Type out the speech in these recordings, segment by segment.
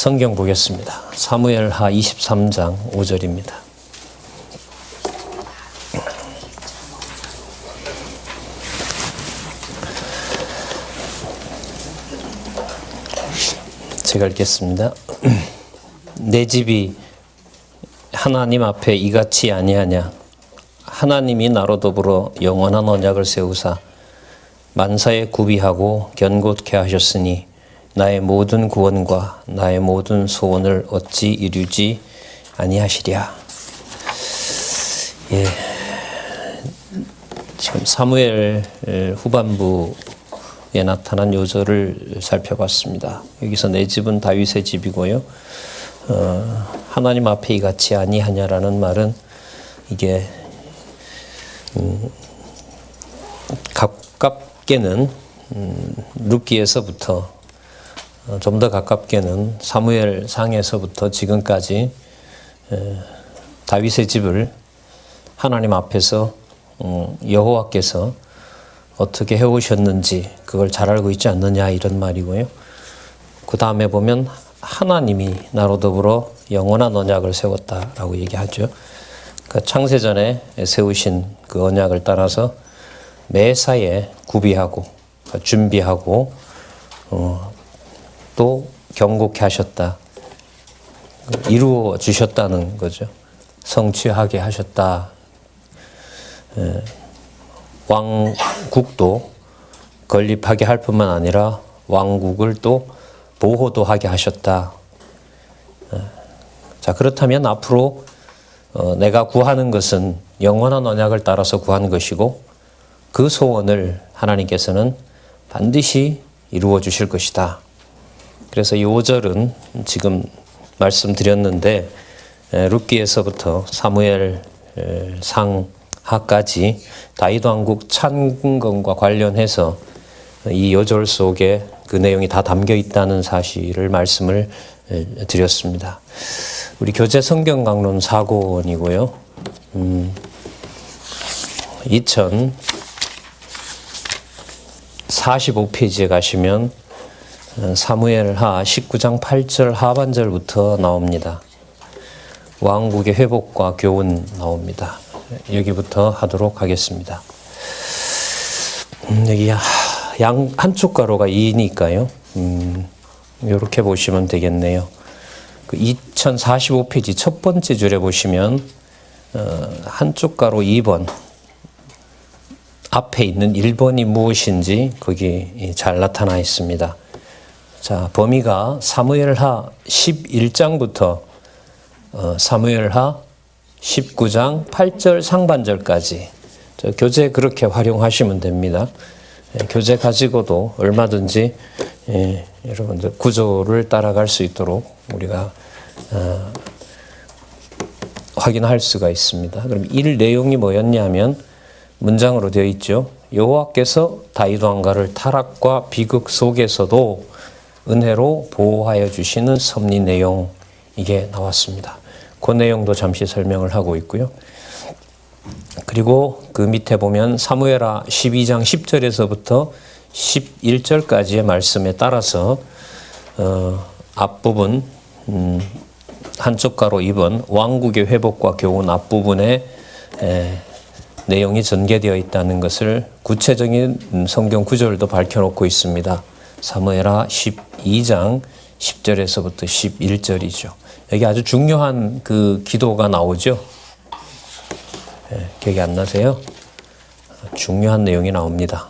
성경 보겠습니다. 사무엘하 23장 5절입니다. 제가 읽겠습니다. 내 집이 하나님 앞에 이같이 아니하냐. 하나님이 나로 더불어 영원한 언약을 세우사 만사에 구비하고 견고케 하셨으니 나의 모든 구원과 나의 모든 소원을 어찌 이루지 아니하시랴. 예, 지금 사무엘 후반부에 나타난 요절을 살펴봤습니다. 여기서 내 집은 다윗의 집이고요. 하나님 앞에 이같이 아니하냐라는 말은 이게 가깝게는 룻기에서부터 좀 더 가깝게는 사무엘 상에서부터 지금까지 다윗의 집을 하나님 앞에서 여호와께서 어떻게 해오셨는지 그걸 잘 알고 있지 않느냐 이런 말이고요. 그 다음에 보면 하나님이 나로 더불어 영원한 언약을 세웠다라고 얘기하죠. 그러니까 창세전에 세우신 그 언약을 따라서 매사에 구비하고 준비하고 또 경고케 하셨다. 이루어 주셨다는 거죠. 성취하게 하셨다. 왕국도 건립하게 할 뿐만 아니라 왕국을 또 보호도 하게 하셨다. 자, 그렇다면 앞으로 내가 구하는 것은 영원한 언약을 따라서 구하는 것이고 그 소원을 하나님께서는 반드시 이루어 주실 것이다. 그래서 이 5절은 지금 말씀드렸는데 룻기에서부터 사무엘 상하까지 다윗 왕국 창건과 관련해서 이 요절 속에 그 내용이 다 담겨 있다는 사실을 말씀을 드렸습니다. 우리 교재 성경 강론 4권이고요. 2045페이지에 가시면 사무엘하 19장 8절 하반절부터 나옵니다. 왕국의 회복과 교훈 나옵니다. 여기부터 하도록 하겠습니다. 여기 양 한쪽 가로가 2니까요. 이렇게 보시면 되겠네요. 그 2045페이지 첫 번째 줄에 보시면 한쪽 가로 2번 앞에 있는 1번이 무엇인지 거기 잘 나타나 있습니다. 자, 범위가 사무엘하 11장부터 사무엘하 19장 8절 상반절까지 교재 그렇게 활용하시면 됩니다. 교재 가지고도 얼마든지 여러분들 구조를 따라갈 수 있도록 우리가 확인할 수가 있습니다. 그럼 이 내용이 뭐였냐면 문장으로 되어 있죠. 여호와께서 다윗 왕가를 타락과 비극 속에서도 은혜로 보호하여 주시는 섭리 내용, 이게 나왔습니다. 그 내용도 잠시 설명을 하고 있고요. 그리고 그 밑에 보면 사무엘하 12장 10절에서부터 11절까지의 말씀에 따라서 앞부분 한쪽 가로 2번 왕국의 회복과 교훈 앞부분에 내용이 전개되어 있다는 것을 구체적인 성경 구절도 밝혀놓고 있습니다. 사무엘하 12장 10절에서부터 11절이죠. 여기 아주 중요한 그 기도가 나오죠. 기억이 안 나세요? 중요한 내용이 나옵니다.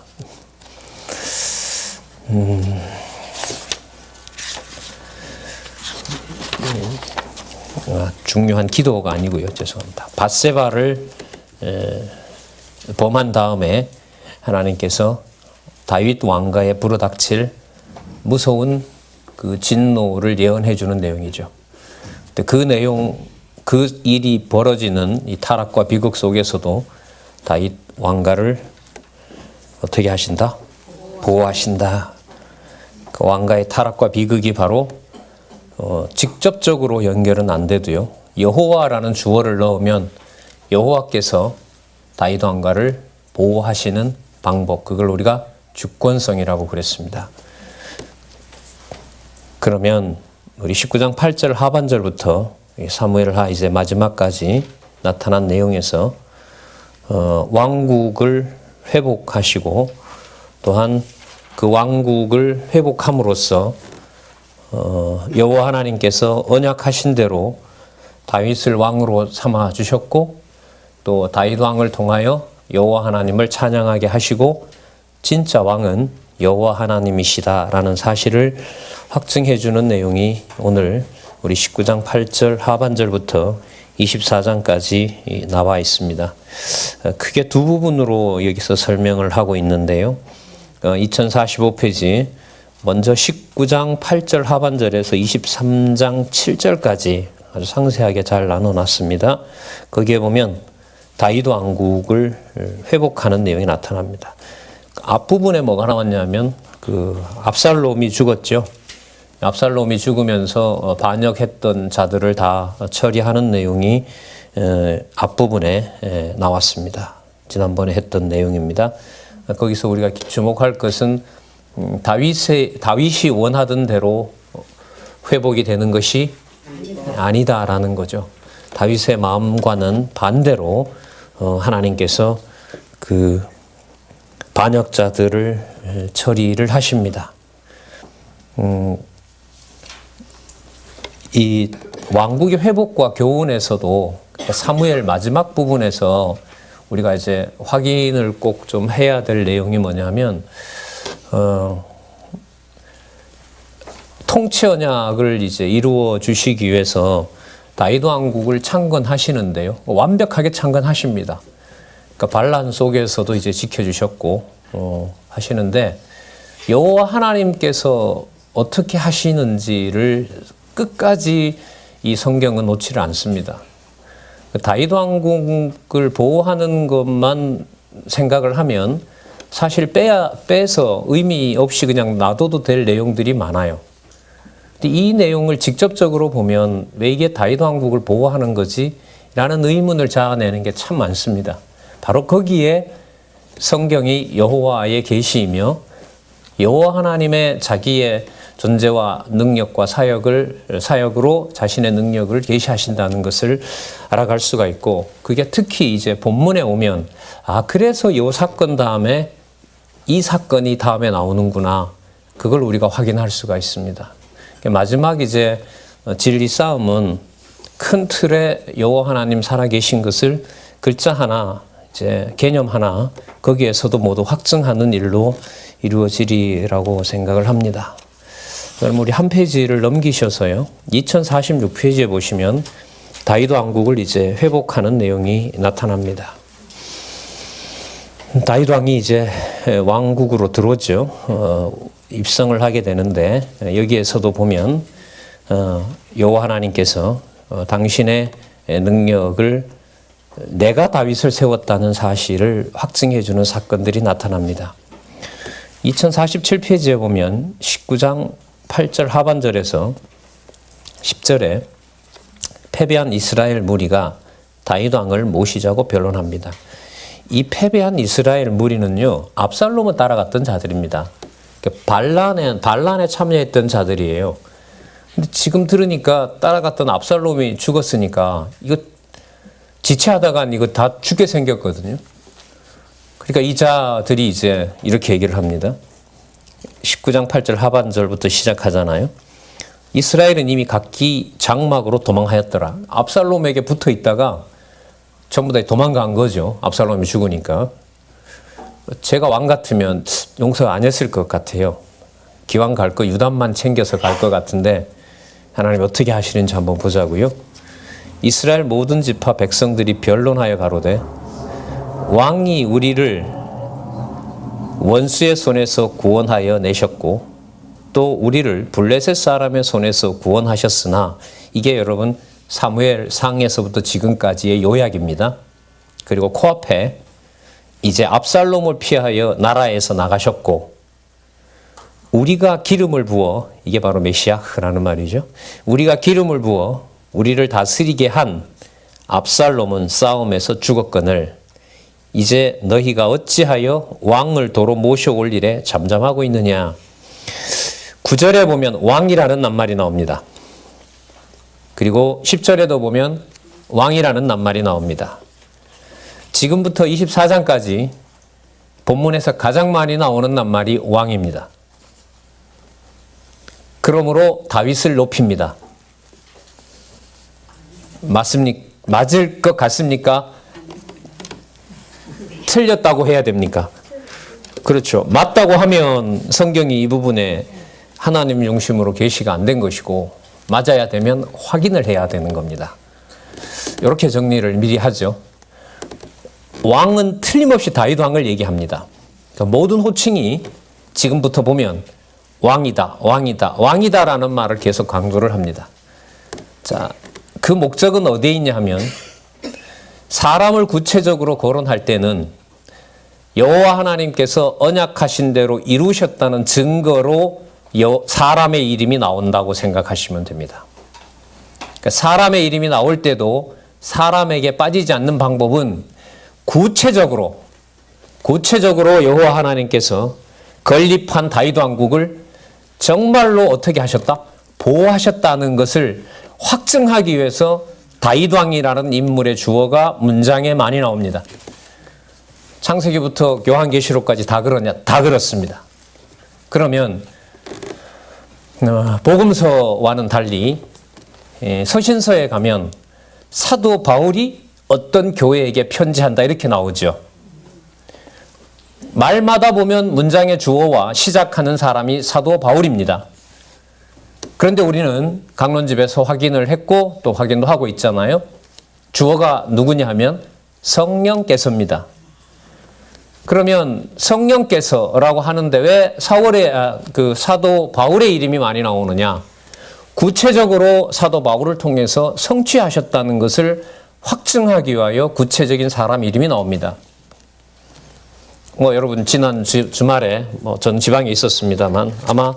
중요한 기도가 아니고요. 죄송합니다. 밧세바를 범한 다음에 하나님께서 다윗 왕가에 불어닥칠 무서운 그 진노를 예언해 주는 내용이죠. 근데 그 내용, 그 일이 벌어지는 이 타락과 비극 속에서도 다윗 왕가를 어떻게 하신다? 보호하신다. 그 왕가의 타락과 비극이 바로 직접적으로 연결은 안 돼도요. 여호와라는 주어를 넣으면 여호와께서 다윗 왕가를 보호하시는 방법, 그걸 우리가 주권성이라고 그랬습니다. 그러면 우리 19장 8절 하반절부터 사무엘하 이제 마지막까지 나타난 내용에서 왕국을 회복하시고 또한 그 왕국을 회복함으로써 여호와 하나님께서 언약하신 대로 다윗을 왕으로 삼아 주셨고 또 다윗 왕을 통하여 여호와 하나님을 찬양하게 하시고 진짜 왕은 여호와 하나님이시다라는 사실을 확증해 주는 내용이 오늘 우리 19장 8절 하반절부터 24장까지 나와 있습니다. 크게 두 부분으로 여기서 설명을 하고 있는데요. 2045페이지 먼저 19장 8절 하반절에서 23장 7절까지 아주 상세하게 잘 나눠놨습니다. 거기에 보면 다윗 왕국을 회복하는 내용이 나타납니다. 앞부분에 뭐가 나왔냐면 그 압살롬이 죽었죠. 압살롬이 죽으면서 반역했던 자들을 다 처리하는 내용이 앞부분에 나왔습니다. 지난번에 했던 내용입니다. 거기서 우리가 주목할 것은 다윗이 원하던 대로 회복이 되는 것이 아니다라는 거죠. 다윗의 마음과는 반대로 하나님께서 그 반역자들을 처리를 하십니다. 이 왕국의 회복과 교훈에서도 사무엘 마지막 부분에서 우리가 이제 확인을 꼭 좀 해야 될 내용이 뭐냐면 통치 언약을 이제 이루어 주시기 위해서 다윗 왕국을 창건하시는데요. 완벽하게 창건하십니다. 그러니까 반란 속에서도 이제 지켜주셨고 하시는데 여호와 하나님께서 어떻게 하시는지를 끝까지 이 성경은 놓지를 않습니다. 다윗 왕국을 보호하는 것만 생각을 하면 사실 빼서 의미 없이 그냥 놔둬도 될 내용들이 많아요. 근데 이 내용을 직접적으로 보면 왜 이게 다윗 왕국을 보호하는 거지? 라는 의문을 자아내는 게 참 많습니다. 바로 거기에 성경이 여호와의 계시이며 여호와 하나님의 자기의 존재와 능력과 사역으로 자신의 능력을 계시하신다는 것을 알아갈 수가 있고, 그게 특히 이제 본문에 오면 그래서 이 사건 다음에 이 사건이 다음에 나오는구나, 그걸 우리가 확인할 수가 있습니다. 마지막 이제 진리 싸움은 큰 틀에 여호와 하나님 살아계신 것을 글자 하나, 이제 개념 하나, 거기에서도 모두 확증하는 일로 이루어지리라고 생각을 합니다. 그럼 우리 한 페이지를 넘기셔서요. 2046페이지에 보시면 다윗 왕국을 이제 회복하는 내용이 나타납니다. 다윗 왕이 이제 왕국으로 들어오죠. 입성을 하게 되는데 여기에서도 보면 여호와 하나님께서 당신의 능력을 내가 다윗을 세웠다는 사실을 확증해 주는 사건들이 나타납니다. 2047페이지에 보면 19장 8절 하반절에서 10절에 패배한 이스라엘 무리가 다윗 왕을 모시자고 변론합니다. 이 패배한 이스라엘 무리는요, 압살롬을 따라갔던 자들입니다. 반란에 참여했던 자들이에요. 근데 지금 들으니까 따라갔던 압살롬이 죽었으니까 이거 지체하다가 이거 다 죽게 생겼거든요. 그러니까 이 자들이 이제 이렇게 얘기를 합니다. 19장 8절 하반절부터 시작하잖아요. 이스라엘은 이미 각기 장막으로 도망하였더라. 압살롬에게 붙어 있다가 전부 다 도망간 거죠. 압살롬이 죽으니까. 제가 왕 같으면 용서 안 했을 것 같아요. 기왕 갈 거 유단만 챙겨서 갈 것 같은데 하나님 어떻게 하시는지 한번 보자고요. 이스라엘 모든 지파 백성들이 변론하여 가로되 왕이 우리를 원수의 손에서 구원하여 내셨고 또 우리를 블레셋 사람의 손에서 구원하셨으나, 이게 여러분 사무엘 상에서부터 지금까지의 요약입니다. 그리고 코앞에 이제 압살롬을 피하여 나라에서 나가셨고 우리가 기름을 부어, 이게 바로 메시아라는 말이죠. 우리가 기름을 부어 우리를 다스리게 한 압살롬은 싸움에서 죽었거늘 이제 너희가 어찌하여 왕을 도로 모셔올 일에 잠잠하고 있느냐. 9절에 보면 왕이라는 낱말이 나옵니다. 그리고 10절에도 보면 왕이라는 낱말이 나옵니다. 지금부터 24장까지 본문에서 가장 많이 나오는 낱말이 왕입니다. 그러므로 다윗을 높입니다. 맞을 것 같습니까? 틀렸다고 해야 됩니까? 그렇죠. 맞다고 하면 성경이 이 부분에 하나님 중심으로 계시가 안 된 것이고, 맞아야 되면 확인을 해야 되는 겁니다. 이렇게 정리를 미리 하죠. 왕은 틀림없이 다윗 왕을 얘기합니다. 그러니까 모든 호칭이 지금부터 보면 왕이다, 왕이다, 왕이다라는 말을 계속 강조를 합니다. 자, 그 목적은 어디에 있냐 하면, 사람을 구체적으로 거론할 때는 여호와 하나님께서 언약하신 대로 이루셨다는 증거로 사람의 이름이 나온다고 생각하시면 됩니다. 그러니까 사람의 이름이 나올 때도 사람에게 빠지지 않는 방법은 구체적으로 여호와 하나님께서 건립한 다윗 왕국을 정말로 어떻게 하셨다? 보호하셨다는 것을 확증하기 위해서 다윗 왕이라는 인물의 주어가 문장에 많이 나옵니다. 창세기부터 요한계시록까지 다 그러냐? 다 그렇습니다. 그러면 복음서와는 달리 서신서에 가면 사도 바울이 어떤 교회에게 편지한다 이렇게 나오죠. 말마다 보면 문장의 주어와 시작하는 사람이 사도 바울입니다. 그런데 우리는 강론집에서 확인을 했고 또 확인도 하고 있잖아요. 주어가 누구냐 하면 성령께서입니다. 그러면 성령께서라고 하는데 왜 사도 바울의 이름이 많이 나오느냐? 구체적으로 사도 바울을 통해서 성취하셨다는 것을 확증하기 위하여 구체적인 사람 이름이 나옵니다. 여러분 지난 주말에 전 지방에 있었습니다만 아마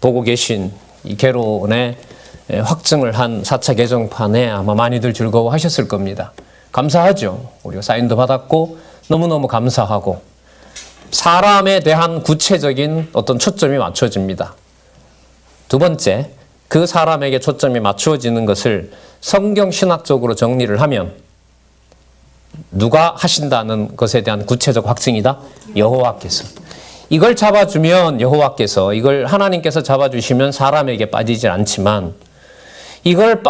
보고 계신 이 개론의 확증을 한 4차 개정판에 아마 많이들 즐거워하셨을 겁니다. 감사하죠. 우리가 사인도 받았고 너무너무 감사하고 사람에 대한 구체적인 어떤 초점이 맞춰집니다. 두 번째, 그 사람에게 초점이 맞추어지는 것을 성경 신학적으로 정리를 하면 누가 하신다는 것에 대한 구체적 확증이다? 여호와께서. 이걸 잡아주면 여호와께서, 이걸 하나님께서 잡아주시면 사람에게 빠지지 않지만 이걸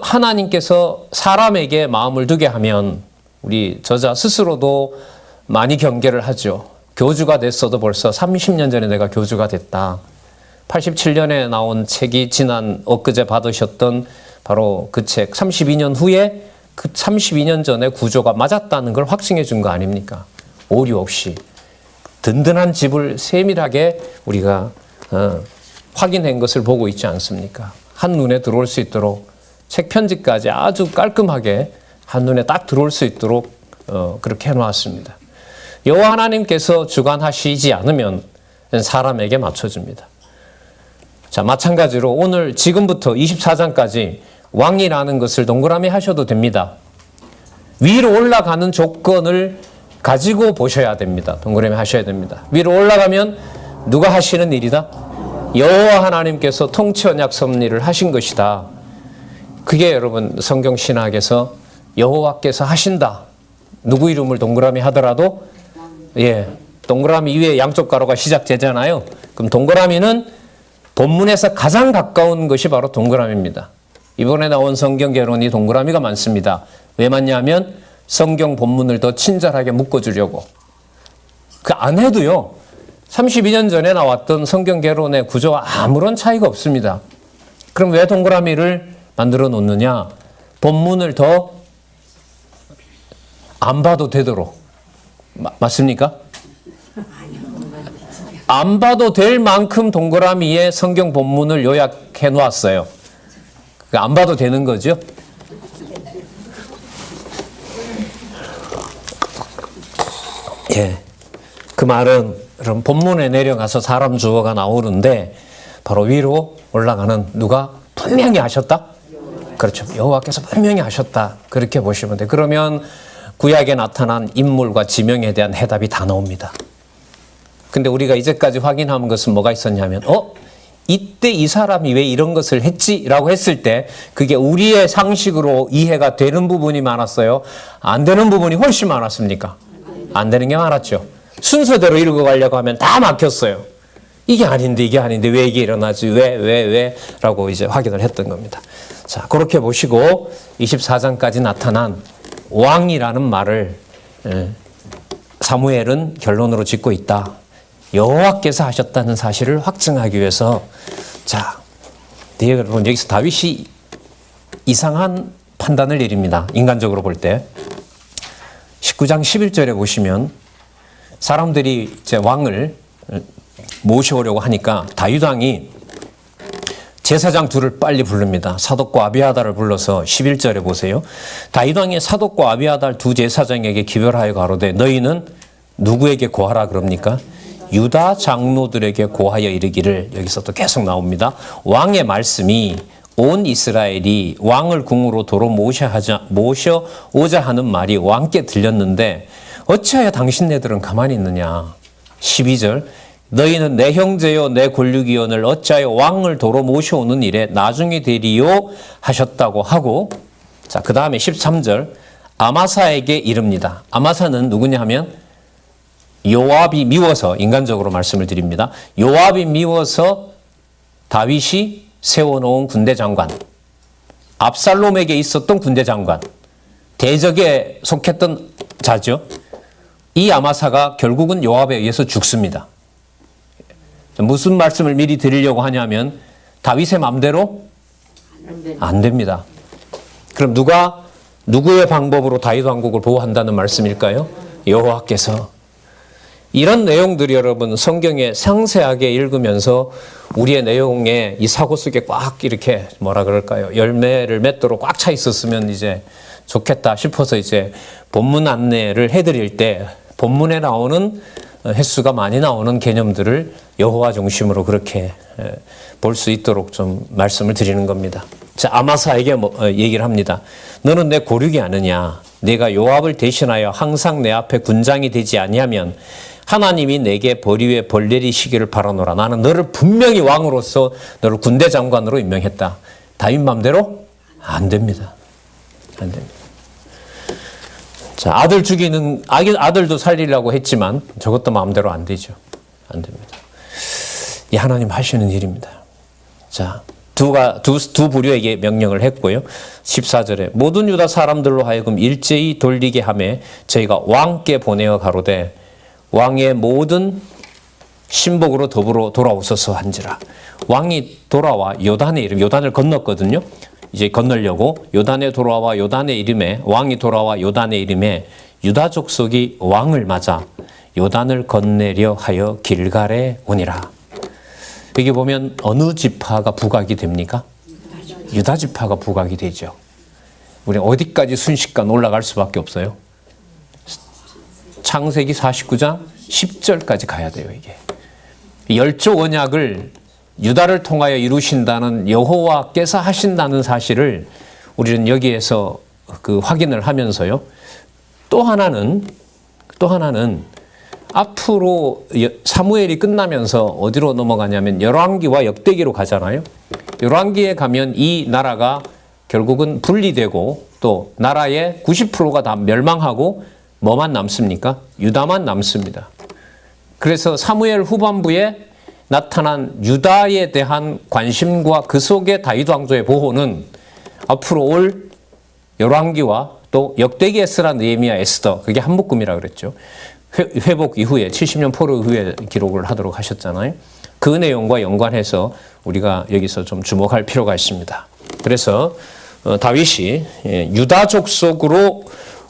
하나님께서 사람에게 마음을 두게 하면 우리 저자 스스로도 많이 경계를 하죠. 교주가 됐어도 벌써 30년 전에 내가 교주가 됐다. 87년에 나온 책이 지난 엊그제 받으셨던 바로 그 책 32년 후에 그 32년 전에 구조가 맞았다는 걸 확증해 준 거 아닙니까? 오류 없이 든든한 집을 세밀하게 우리가 확인한 것을 보고 있지 않습니까? 한눈에 들어올 수 있도록 책 편집까지 아주 깔끔하게 한눈에 딱 들어올 수 있도록 그렇게 해놓았습니다. 여호와 하나님께서 주관하시지 않으면 사람에게 맞춰줍니다. 자, 마찬가지로 오늘 지금부터 24장까지 왕이라는 것을 동그라미 하셔도 됩니다. 위로 올라가는 조건을 가지고 보셔야 됩니다. 동그라미 하셔야 됩니다. 위로 올라가면 누가 하시는 일이다? 여호와 하나님께서 통치 언약 섭리를 하신 것이다. 그게 여러분 성경 신학에서 여호와께서 하신다. 누구 이름을 동그라미 하더라도 동그라미 위에 양쪽 가로가 시작되잖아요. 그럼 동그라미는 본문에서 가장 가까운 것이 바로 동그라미입니다. 이번에 나온 성경 개론이 동그라미가 많습니다. 왜 많냐면 성경 본문을 더 친절하게 묶어주려고. 그 안 해도요. 32년 전에 나왔던 성경 개론의 구조와 아무런 차이가 없습니다. 그럼 왜 동그라미를 만들어 놓느냐? 본문을 더 안 봐도 되도록. 맞습니까? 안 봐도 될 만큼 동그라미에 성경 본문을 요약해 놓았어요. 안 봐도 되는 거죠. 그 말은 그럼 본문에 내려가서 사람 주어가 나오는데 바로 위로 올라가는 누가 분명히 하셨다? 그렇죠. 여호와께서 분명히 하셨다. 그렇게 보시면 돼요. 그러면 구약에 나타난 인물과 지명에 대한 해답이 다 나옵니다. 근데 우리가 이제까지 확인한 것은 뭐가 있었냐면 이때 이 사람이 왜 이런 것을 했지라고 했을 때 그게 우리의 상식으로 이해가 되는 부분이 많았어요? 안 되는 부분이 훨씬 많았습니까? 안 되는 게 많았죠. 순서대로 읽어가려고 하면 다 막혔어요. 이게 아닌데 왜 이게 일어나지? 왜? 라고 이제 확인을 했던 겁니다. 자, 그렇게 보시고 24장까지 나타난 왕이라는 말을 사무엘은 결론으로 짓고 있다. 여호와께서 하셨다는 사실을 확증하기 위해서 자, 여러분 여기서 다윗이 이상한 판단을 내립니다. 인간적으로 볼 때 19장 11절에 보시면 사람들이 이제 왕을 모셔오려고 하니까 다윗 왕이 제사장 둘을 빨리 부릅니다. 사독과 아비아달을 불러서 11절에 보세요. 다윗 왕이 사독과 아비아달 두 제사장에게 기별하여 가로되 너희는 누구에게 고하라 그럽니까? 유다 장로들에게 고하여 이르기를. 여기서 또 계속 나옵니다. 왕의 말씀이 온 이스라엘이 왕을 궁으로 도로 모셔오자 하는 말이 왕께 들렸는데 어찌하여 당신네들은 가만히 있느냐. 12절 너희는 내 형제요 내 권류기원을 어찌하여 왕을 도로 모셔오는 일에 나중에 되리요 하셨다고 하고, 자, 그 다음에 13절 아마사에게 이릅니다. 아마사는 누구냐 하면 요압이 미워서, 인간적으로 말씀을 드립니다. 요압이 미워서 다윗이 세워놓은 군대 장관, 압살롬에게 있었던 군대 장관, 대적에 속했던 자죠. 이 아마사가 결국은 요압에 의해서 죽습니다. 무슨 말씀을 미리 드리려고 하냐면 다윗의 마음대로 안 됩니다. 그럼 누구의 방법으로 다윗 왕국을 보호한다는 말씀일까요? 여호와께서. 이런 내용들이 여러분 성경에 상세하게 읽으면서 우리의 내용에 이 사고 속에 꽉 이렇게 뭐라 그럴까요? 열매를 맺도록 꽉 차 있었으면 이제 좋겠다 싶어서 이제 본문 안내를 해드릴 때 본문에 나오는 횟수가 많이 나오는 개념들을 여호와 중심으로 그렇게 볼 수 있도록 좀 말씀을 드리는 겁니다. 자, 아마사에게 얘기를 합니다. 너는 내 고륙이 아느냐? 내가 요압을 대신하여 항상 내 앞에 군장이 되지 아니하면 하나님이 내게 벌 위에 벌 내리시기를 바라노라. 나는 너를 분명히 왕으로서 너를 군대 장관으로 임명했다. 다윗 맘대로 안 됩니다. 안 됩니다. 자, 아들 죽이는, 아들도 살리려고 했지만 저것도 마음대로 안 되죠. 안 됩니다. 이 하나님 하시는 일입니다. 자, 두 부류에게 명령을 했고요. 14절에 모든 유다 사람들로 하여금 일제히 돌리게 하매 저희가 왕께 보내어 가로되 왕의 모든 신복으로 더불어 돌아오소서 한지라. 왕이 돌아와 요단의 이름, 요단을 건넜거든요. 이제 건너려고 요단에 돌아와 요단의 이름에, 왕이 돌아와 요단의 이름에 유다 족속이 왕을 맞아 요단을 건네려 하여 길갈에 오니라. 여기 보면 어느 지파가 부각이 됩니까? 유다 지파가 부각이 되죠. 우리 어디까지 순식간 올라갈 수밖에 없어요? 창세기 49장 10절까지 가야 돼요. 이게 열조 언약을 유다를 통하여 이루신다는 여호와께서 하신다는 사실을 우리는 여기에서 확인을 하면서요. 또 하나는 앞으로 사무엘이 끝나면서 어디로 넘어가냐면 열왕기와 역대기로 가잖아요. 열왕기에 가면 이 나라가 결국은 분리되고 또 나라의 90%가 다 멸망하고 뭐만 남습니까? 유다만 남습니다. 그래서 사무엘 후반부에 나타난 유다에 대한 관심과 그 속에 다윗 왕조의 보호는 앞으로 올 열왕기와 또 역대기 에스라 느헤미야 에스더, 그게 한 묶음이라 그랬죠. 회복 이후에 70년 포로 이후에 기록을 하도록 하셨잖아요. 그 내용과 연관해서 우리가 여기서 좀 주목할 필요가 있습니다. 그래서 다윗이 유다 족속으로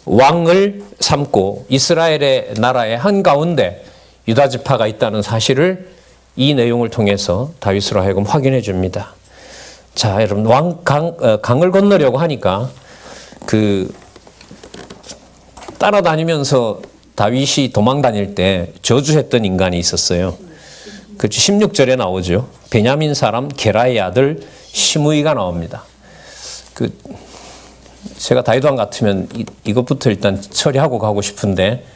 왕을 삼고 이스라엘의 나라의 한가운데 유다 지파가 있다는 사실을 이 내용을 통해서 다윗으로 하여금 확인해 줍니다. 자, 여러분, 강을 건너려고 하니까 따라다니면서 다윗이 도망 다닐 때 저주했던 인간이 있었어요. 그 16절에 나오죠. 베냐민 사람 게라의 아들 시므이가 나옵니다. 제가 다윗 왕 같으면 이것부터 일단 처리하고 가고 싶은데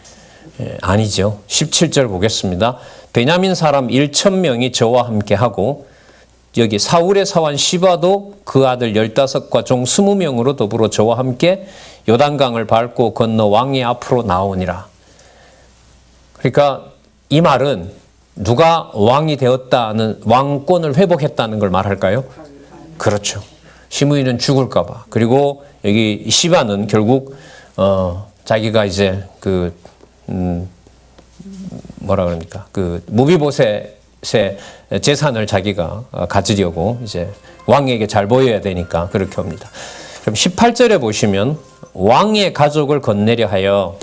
아니죠. 17절 보겠습니다. 베냐민 사람 1,000명이 저와 함께 하고 여기 사울의 사환 시바도 그 아들 15과 종 20명으로 더불어 저와 함께 요단강을 밟고 건너 왕의 앞으로 나오니라. 그러니까 이 말은 누가 왕이 되었다는, 왕권을 회복했다는 걸 말할까요? 그렇죠. 시므이는 죽을까 봐. 그리고 여기 시바는 결국 자기가 이제 뭐라 그럽니까? 무비보셋의 재산을 자기가 가지려고 이제 왕에게 잘 보여야 되니까 그렇게 합니다. 그럼 18절에 보시면 왕의 가족을 건네려 하여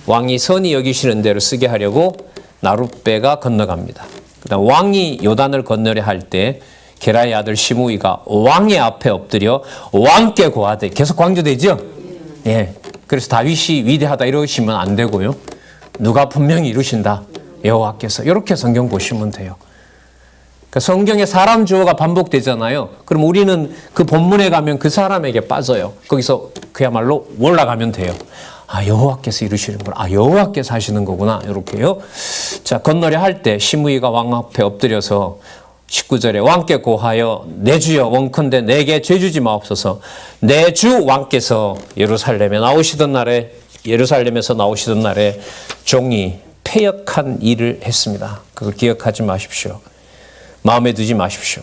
왕이 선히 여기시는 대로 쓰게 하려고 나룻배가 건너갑니다. 그다음 왕이 요단을 건너려 할 때 게라의 아들 시므이가 왕의 앞에 엎드려 왕께 고하되, 계속 강조되죠? 예. 그래서 다윗이 위대하다 이러시면 안 되고요. 누가 분명히 이루신다. 여호와께서. 이렇게 성경 보시면 돼요. 그러니까 성경에 사람 주어가 반복되잖아요. 그럼 우리는 그 본문에 가면 그 사람에게 빠져요. 거기서 그야말로 올라가면 돼요. 아, 여호와께서 이루시는구나. 아, 여호와께서 하시는 거구나. 이렇게요. 자, 건너려 할 때 시므이가 왕 앞에 엎드려서 19절에 왕께 고하여 내 주여 원컨대 내게 죄 주지 마옵소서. 내 주 왕께서 예루살렘에서 나오시던 날에 종이 패역한 일을 했습니다. 그걸 기억하지 마십시오. 마음에 두지 마십시오.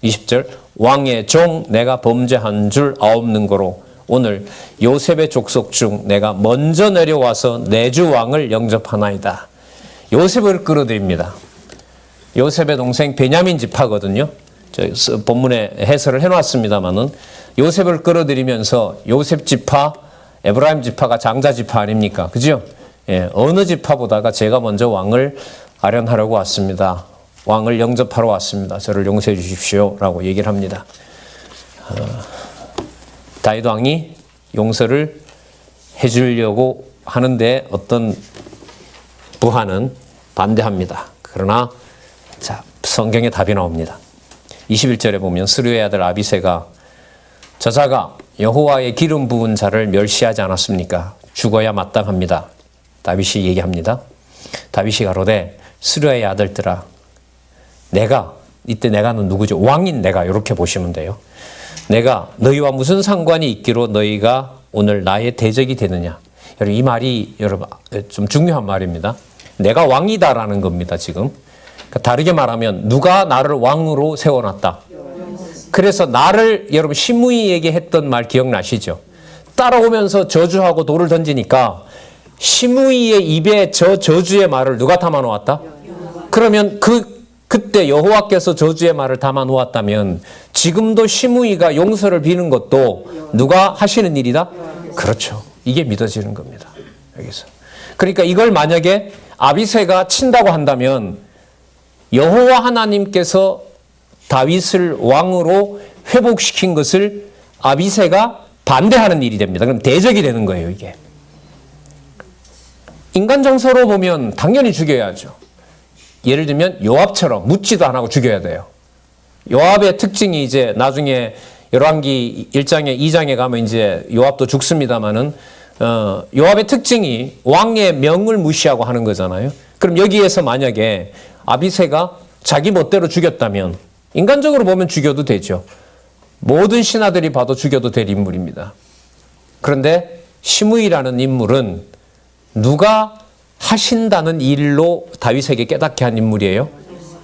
20절 왕의 종 내가 범죄한 줄 아옵는 거로 오늘 요셉의 족속 중 내가 먼저 내려와서 내 주 왕을 영접하나이다. 요셉을 끌어들입니다. 요셉의 동생 베냐민 지파거든요. 본문에 해설을 해놨습니다만은 요셉을 끌어들이면서 요셉 지파, 에브라임 지파가 장자 지파 아닙니까? 그죠? 예, 어느 지파보다가 제가 먼저 왕을 아련하려고 왔습니다. 왕을 영접하러 왔습니다. 저를 용서해 주십시오. 라고 얘기를 합니다. 다윗 왕이 용서를 해주려고 하는데 어떤 부하는 반대합니다. 그러나 자, 성경에 답이 나옵니다. 21절에 보면 스루의 아들 아비새가 저자가 여호와의 기름 부은 자를 멸시하지 않았습니까? 죽어야 마땅합니다. 다윗이 얘기합니다. 다윗이 가로되 스루의 아들들아 이때 내가는 누구죠? 왕인 내가, 이렇게 보시면 돼요. 내가 너희와 무슨 상관이 있기로 너희가 오늘 나의 대적이 되느냐. 여러분, 이 말이 여러분 좀 중요한 말입니다. 내가 왕이다라는 겁니다, 지금. 그러니까 다르게 말하면 누가 나를 왕으로 세워놨다. 그래서 나를, 여러분 시므이에게 했던 말 기억나시죠? 따라오면서 저주하고 돌을 던지니까 시므이의 입에 저 저주의 말을 누가 담아 놓았다? 그러면 그때 여호와께서 저주의 말을 담아 놓았다면 지금도 시므이가 용서를 비는 것도 누가 하시는 일이다? 그렇죠. 이게 믿어지는 겁니다. 여기서. 그러니까 이걸 만약에 아비새가 친다고 한다면 여호와 하나님께서 다윗을 왕으로 회복시킨 것을 아비새가 반대하는 일이 됩니다. 그럼 대적이 되는 거예요, 이게. 인간 정서로 보면 당연히 죽여야죠. 예를 들면 요압처럼 묻지도 안 하고 죽여야 돼요. 요압의 특징이 이제 나중에 열왕기 1장에 2장에 가면 이제 요압도 죽습니다만은 요압의 특징이 왕의 명을 무시하고 하는 거잖아요. 그럼 여기에서 만약에 아비새가 자기 멋대로 죽였다면 인간적으로 보면 죽여도 되죠. 모든 신하들이 봐도 죽여도 될 인물입니다. 그런데 시므이라는 인물은 누가 하신다는 일로 다윗에게 깨닫게 한 인물이에요?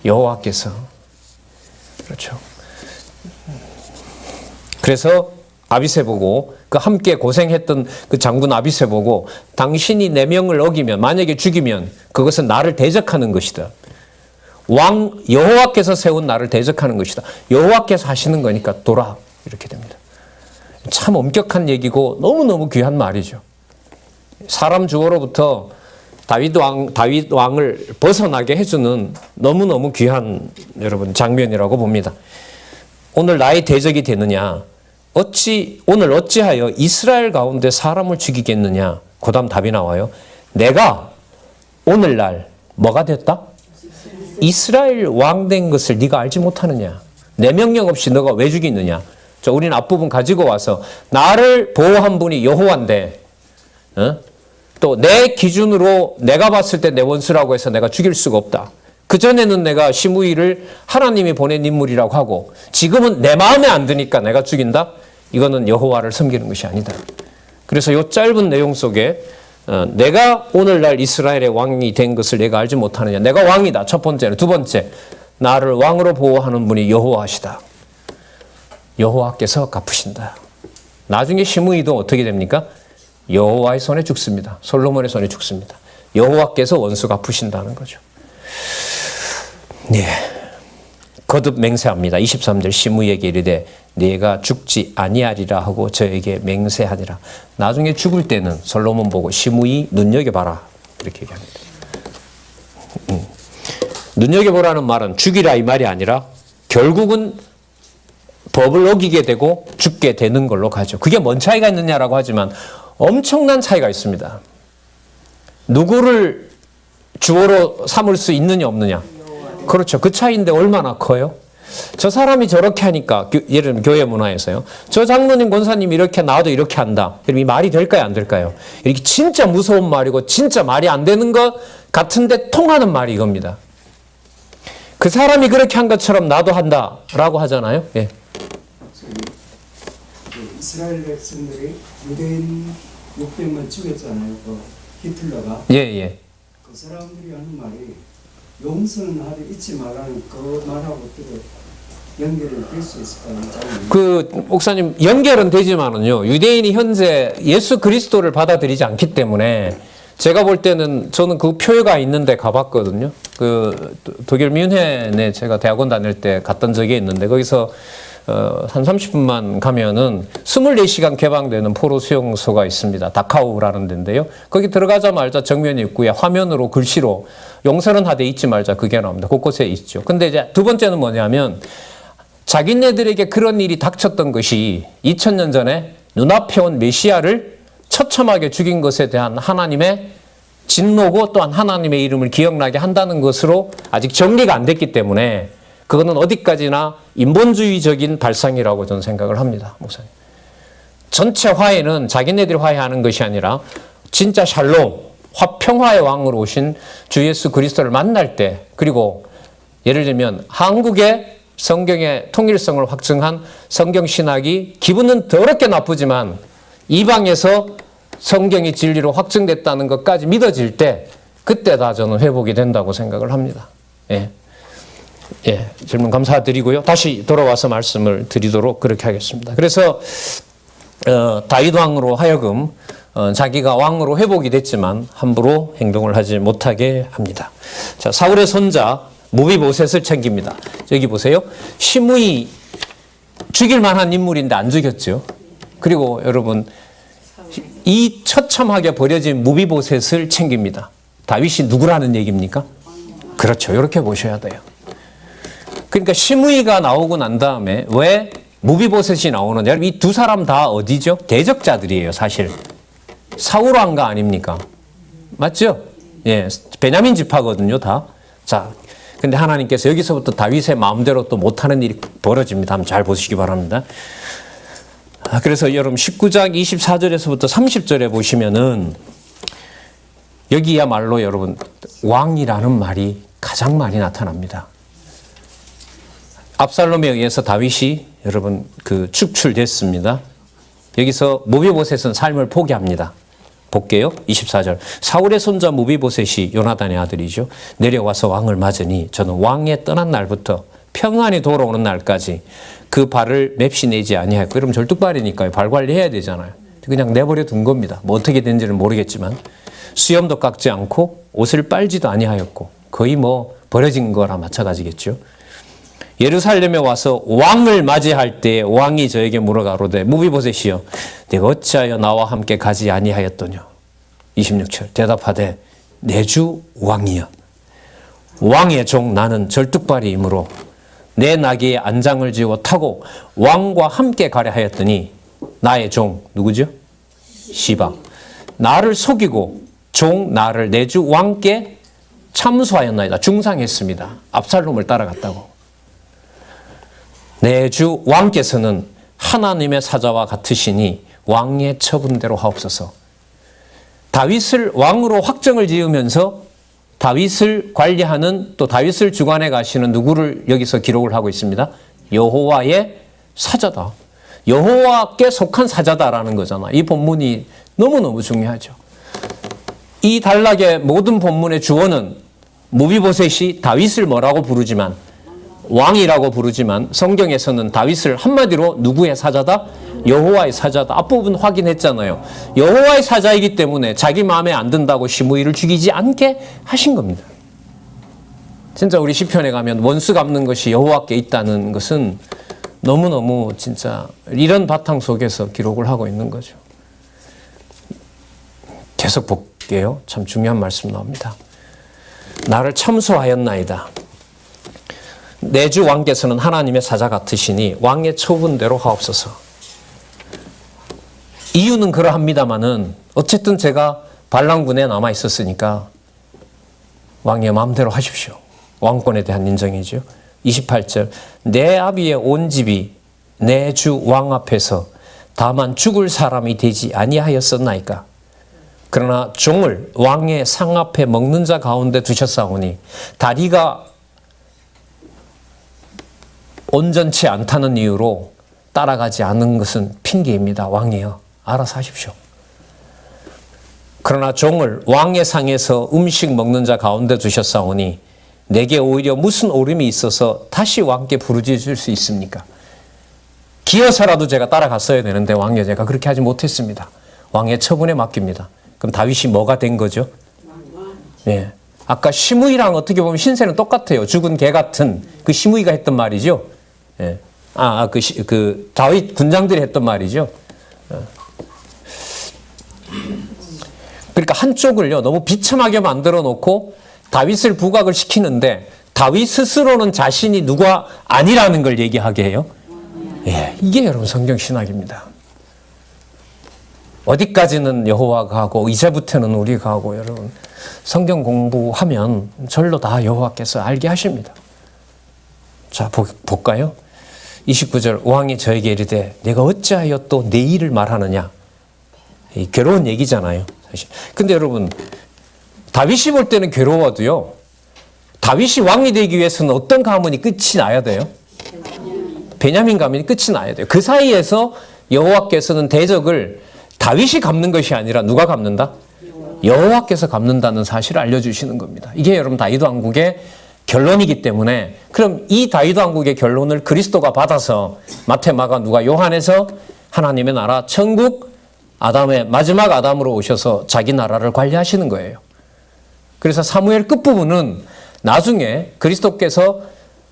여호와께서. 그렇죠. 그래서 아비새 보고 그 함께 고생했던 그 장군 아비새 보고 당신이 내 명을 어기면, 만약에 죽이면 그것은 나를 대적하는 것이다. 왕 여호와께서 세운 나를 대적하는 것이다. 여호와께서 하시는 거니까 돌아. 이렇게 됩니다. 참 엄격한 얘기고 너무너무 귀한 말이죠. 사람 주어로부터 다윗 왕을 벗어나게 해주는 너무너무 귀한 여러분 장면이라고 봅니다. 오늘 나의 대적이 되느냐? 오늘 어찌하여 이스라엘 가운데 사람을 죽이겠느냐? 그 다음 답이 나와요. 내가 오늘날 뭐가 됐다? 이스라엘 왕 된 것을 네가 알지 못하느냐? 내 명령 없이 너가 왜 죽이느냐? 우리는 앞부분 가지고 와서 나를 보호한 분이 여호와인데 또 내 기준으로 내가 봤을 때 내 원수라고 해서 내가 죽일 수가 없다. 그전에는 내가 시므이를 하나님이 보낸 인물이라고 하고 지금은 내 마음에 안 드니까 내가 죽인다? 이거는 여호와를 섬기는 것이 아니다. 그래서 이 짧은 내용 속에 내가 오늘날 이스라엘의 왕이 된 것을 내가 알지 못하느냐. 내가 왕이다. 첫 번째는. 두 번째, 나를 왕으로 보호하는 분이 여호와시다. 여호와께서 갚으신다. 나중에 시므이도 어떻게 됩니까? 여호와의 손에 죽습니다. 솔로몬의 손에 죽습니다. 여호와께서 원수 갚으신다는 거죠. 네. 거듭 맹세합니다. 23절 시므이에게 이르되 네가 죽지 아니하리라 하고 저에게 맹세하니라. 나중에 죽을 때는 솔로몬 보고 시므이 눈여겨봐라 이렇게 얘기합니다. 눈여겨보라는 말은 죽이라 이 말이 아니라 결국은 법을 어기게 되고 죽게 되는 걸로 가죠. 그게 뭔 차이가 있느냐라고 하지만 엄청난 차이가 있습니다. 누구를 주어로 삼을 수 있느냐 없느냐. 그렇죠. 그 차이인데 얼마나 커요? 저 사람이 저렇게 하니까 예를 들면 교회 문화에서요. 저 장로님 권사님이 이렇게 나와도 이렇게 한다. 그럼 이 말이 될까요 안 될까요? 이렇게 진짜 무서운 말이고 진짜 말이 안 되는 것 같은데 통하는 말이 이겁니다. 그 사람이 그렇게 한 것처럼 나도 한다라고 하잖아요. 예. 이스라엘 백성들이 유대인 600만 죽였잖아요. 그 히틀러가. 예. 그 사람들이 하는 말이 용서는 하되 잊지 말라는 그 말하고 어떻게 연결이 될 수 있을까요? 그 목사님 연결은 되지만은요. 유대인이 현재 예수 그리스도를 받아들이지 않기 때문에 제가 볼 때는 저는 그 표가 있는데 가봤거든요. 그 독일 뮌헨에 제가 대학원 다닐 때 갔던 적이 있는데 거기서 한 30분만 가면은 24시간 개방되는 포로 수용소가 있습니다. 다카우라는 데인데요. 거기 들어가자마자 정면 입구에 화면으로 글씨로 용서는 하되 잊지 말자 그게 나옵니다. 곳곳에 있죠. 근데 이제 두 번째는 뭐냐면 자기네들에게 그런 일이 닥쳤던 것이 2000년 전에 눈앞에 온 메시아를 처참하게 죽인 것에 대한 하나님의 진노고 또한 하나님의 이름을 기억나게 한다는 것으로 아직 정리가 안 됐기 때문에 그거는 어디까지나 인본주의적인 발상이라고 저는 생각을 합니다. 목사님. 전체 화해는 자기네들이 화해하는 것이 아니라 진짜 샬롬, 화평화의 왕으로 오신 주 예수 그리스도를 만날 때 그리고 예를 들면 한국의 성경의 통일성을 확증한 성경신학이 기분은 더럽게 나쁘지만 이방에서 성경이 진리로 확증됐다는 것까지 믿어질 때 그때 다 저는 회복이 된다고 생각을 합니다. 예. 질문 감사드리고요. 다시 돌아와서 말씀을 드리도록 그렇게 하겠습니다. 그래서 다윗 왕으로 하여금 자기가 왕으로 회복이 됐지만 함부로 행동을 하지 못하게 합니다. 자, 사울의 손자 무비보셋을 챙깁니다. 여기 보세요. 시므이 죽일 만한 인물인데 안 죽였죠. 그리고 여러분 이 처참하게 버려진 무비보셋을 챙깁니다. 다윗이 누구라는 얘기입니까? 그렇죠. 이렇게 보셔야 돼요. 그러니까 시므이가 나오고 난 다음에 왜 무비보셋이 나오느냐? 이 두 사람 다 어디죠? 대적자들이에요, 사실. 사울 왕가 아닙니까? 맞죠? 예, 베냐민 지파거든요, 다. 자, 근데 하나님께서 여기서부터 다윗의 마음대로 또 못하는 일이 벌어집니다. 한번 잘 보시기 바랍니다. 그래서 여러분 19장 24절에서부터 30절에 보시면은 여기야말로 여러분 왕이라는 말이 가장 많이 나타납니다. 압살롬에 의해서 다윗이 여러분 그 축출됐습니다. 여기서 무비보셋은 삶을 포기합니다. 볼게요. 24절. 사울의 손자 무비보셋이 요나단의 아들이죠. 내려와서 왕을 맞으니 저는 왕에 떠난 날부터 평안히 돌아오는 날까지 그 발을 맵시 내지 아니하였고, 여러분 절뚝발이니까요. 발 관리해야 되잖아요. 그냥 내버려 둔 겁니다. 뭐 어떻게 된지는 모르겠지만 수염도 깎지 않고 옷을 빨지도 아니하였고 거의 뭐 버려진 거나 마찬가지겠죠. 예루살렘에 와서 왕을 맞이할 때 왕이 저에게 물어가로되 무비보셋이여 내가 어찌하여 나와 함께 가지 아니하였더냐. 26절 대답하되 내 주 왕이여 왕의 종 나는 절뚝발이이므로 내 나귀에 안장을 지워 타고 왕과 함께 가려 하였더니 나의 종 누구죠? 시바 나를 속이고 종 나를 내 주 왕께 참수하였나이다. 중상했습니다. 압살롬을 따라갔다고. 내 주 왕께서는 하나님의 사자와 같으시니 왕의 처분대로 하옵소서. 다윗을 왕으로 확정을 지으면서 다윗을 관리하는 또 다윗을 주관해 가시는 누구를 여기서 기록을 하고 있습니다. 여호와의 사자다. 여호와께 속한 사자다라는 거잖아. 이 본문이 너무너무 중요하죠. 이 단락의 모든 본문의 주어는 무비보셋이 다윗을 뭐라고 부르지만 왕이라고 부르지만 성경에서는 다윗을 한마디로 누구의 사자다? 여호와의 사자다. 앞부분 확인했잖아요. 여호와의 사자이기 때문에 자기 마음에 안 든다고 시므이를 죽이지 않게 하신 겁니다. 진짜 우리 시편에 가면 원수 갚는 것이 여호와께 있다는 것은 너무너무 진짜 이런 바탕 속에서 기록을 하고 있는 거죠. 계속 볼게요. 참 중요한 말씀 나옵니다. 나를 참소하였나이다. 내 주 왕께서는 하나님의 사자 같으시니 왕의 처분대로 하옵소서. 이유는 그러합니다마는 어쨌든 제가 반란군에 남아 있었으니까 왕의 마음대로 하십시오. 왕권에 대한 인정이죠. 28절 내 아비의 온 집이 내 주 왕 앞에서 다만 죽을 사람이 되지 아니하였었나이까. 그러나 종을 왕의 상 앞에 먹는 자 가운데 두셨사오니 다리가 온전치 않다는 이유로 따라가지 않은 것은 핑계입니다. 왕이여 알아서 하십시오. 그러나 종을 왕의 상에서 음식 먹는 자 가운데 두셨사오니 내게 오히려 무슨 오름이 있어서 다시 왕께 부르짖을 수 있습니까? 기어서라도 제가 따라갔어야 되는데 왕이여 제가 그렇게 하지 못했습니다. 왕의 처분에 맡깁니다. 그럼 다윗이 뭐가 된 거죠? 예. 아까 시므이랑 어떻게 보면 신세는 똑같아요. 죽은 개 같은 그 시므이가 했던 말이죠. 예. 그 다윗 군장들이 했던 말이죠. 그러니까 한쪽을요 너무 비참하게 만들어 놓고 다윗을 부각을 시키는데 다윗 스스로는 자신이 누가 아니라는 걸 얘기하게 해요. 예, 이게 여러분 성경 신학입니다. 어디까지는 여호와가 하고 이제부터는 우리가 하고 여러분 성경 공부하면 절로 다 여호와께서 알게 하십니다. 자 볼까요? 29절 왕이 저에게 이르되 내가 어찌하여 또 내 일을 말하느냐. 이 괴로운 얘기잖아요 사실. 근데 여러분 다윗이 볼 때는 괴로워도요 다윗이 왕이 되기 위해서는 어떤 가문이 끝이 나야 돼요? 베냐민 가문이 끝이 나야 돼요. 그 사이에서 여호와께서는 대적을 다윗이 갚는 것이 아니라 누가 갚는다? 여호와께서 갚는다는 사실을 알려주시는 겁니다. 이게 여러분 다윗 왕국의 결론이기 때문에 그럼 이 다윗 왕국의 결론을 그리스도가 받아서 마태, 마가, 누가, 요한에서 하나님의 나라 천국 아담의 마지막 아담으로 오셔서 자기 나라를 관리하시는 거예요. 그래서 사무엘 끝부분은 나중에 그리스도께서